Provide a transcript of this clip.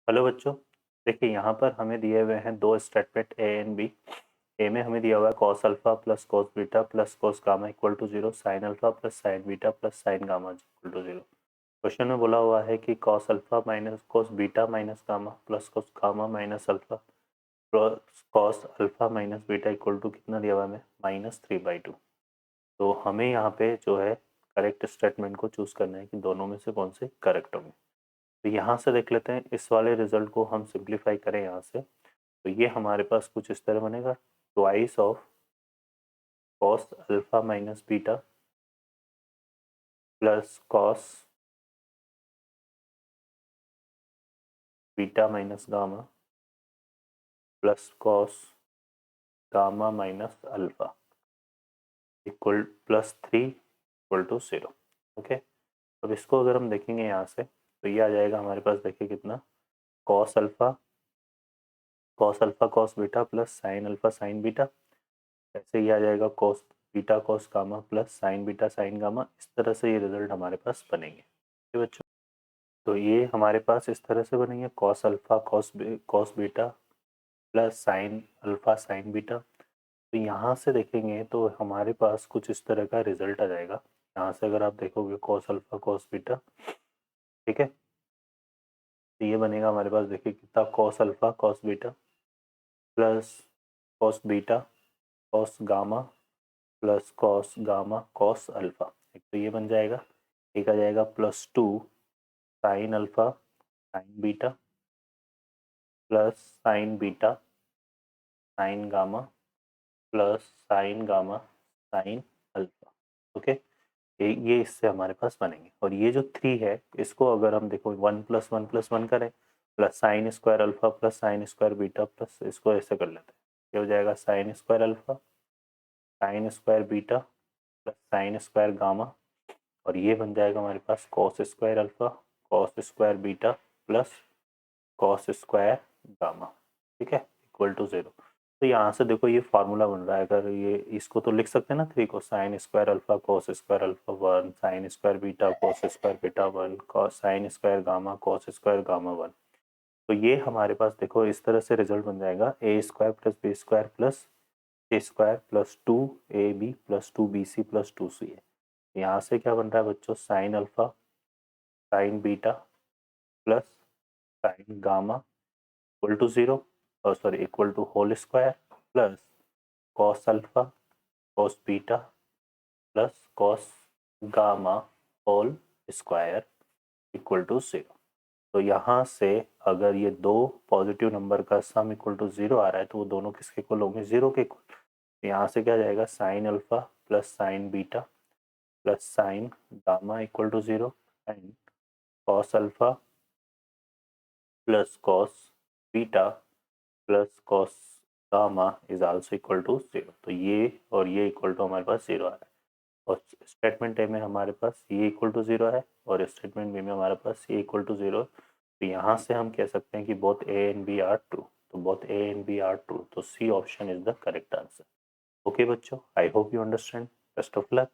Hello बच्चों, देखिए यहाँ पर हमें दिए हुए हैं दो statement A and B. A में हमें दिया हुआ है cos alpha plus cos beta plus cos gamma equal to zero, sine alpha plus sine beta plus sine gamma equal to zero. Question में बोला हुआ है कि cos alpha minus cos beta minus gamma plus cos gamma minus alpha plus cos alpha minus beta equal to कितना दिया हुआ है हमें -3/2। तो हमें यहाँ पे जो है करेक्ट स्टेटमेंट को चूज करना है कि दोनों में से कौन से करेक्ट होंगे। तो यहाँ से देख लेते हैं, इस वाले रिजल्ट को हम सिंप्लीफाई करें यहाँ से तो ये हमारे पास कुछ इस तरह बनेगा, twice of cos alpha minus beta plus cos beta minus gamma plus cos gamma minus alpha equal +3 equal to 0। Okay, अब इसको अगर हम देखेंगे यहाँ से तो ये आ जाएगा हमारे पास, देखिए कितना, cos alpha cos beta plus sign alpha sine beta, ऐसे ही आ जाएगा cos beta cos gamma plus sine beta sine gamma. इस तरह से ये रिजल्ट हमारे पास बनेंगे। ठीक है बच्चों, तो ये हमारे पास इस तरह से बनेंगे, cos alpha cos beta plus sign alpha sine beta. तो यहाँ से देखेंगे तो हमारे पास कुछ इस तरह का रिजल्ट आ जाएगा। यहाँ से अगर आप देखोगे कॉस अल्फा कॉस बीटा, ठीक है, तो ये बनेगा हमारे पास, देखिए कितना, cos alpha cos beta plus cos beta cos gamma plus cos gamma cos alpha. एक तो ये बन जाएगा, एक आ जाएगा +2 sign alpha sine beta plus sine beta sine gamma plus sine gamma sine alpha. Okay, ये इससे हमारे पास बनेंगे। और ये जो 3 है इसको अगर हम देखो 1 + 1 + 1 करें, plus sine square alpha plus sine square beta plus, इसको ऐसे कर लेते हैं, ये हो जाएगा sine square alpha sine square beta plus sine square gamma, और ये बन जाएगा हमारे पास cos square alpha cos square beta plus cos square gamma. ठीक है, इक्वल टू 0। तो यहाँ से देखो ये फार्मूला बन रहा है, अगर ये इसको तो लिख सकते हैं ना, 3 को, sign square alpha cos square alpha 1 sign square beta cos square beta 1 cos sine square gamma cos square gamma 1। तो ये हमारे पास देखो इस तरह से रिजल्ट बन जाएगा, A square plus B square plus C square plus 2ab plus 2bc plus 2ca। यहाँ से क्या बन रहा है बच्चों, sine alpha sine beta plus sine gamma equal to 0, और sorry equal to whole square plus cos alpha cos beta plus cos gamma whole square equal to 0। तो यहाँ से अगर ये दो पॉजिटिव नंबर का सम इक्वल टू 0 आ रहा है तो वो दोनों किसके इक्वल होंगे, 0 के इक्वल। यहाँ से क्या जाएगा, sine alpha plus sine beta plus sine gamma equal to 0 and cos alpha plus cos beta plus cos gamma is also equal to 0। तो ये और ये इक्वल टू हमारे पास 0 आ रहा है, और स्टेटमेंट ए में हमारे पास ये इक्वल टू 0 है और स्टेटमेंट बी में हमारे पास ये इक्वल टू 0। तो यहाँ से हम कह सकते हैं कि both A and B are true. तो both A and B are true, तो C option is the correct answer. Okay बच्चों, I hope you understand. Best of luck.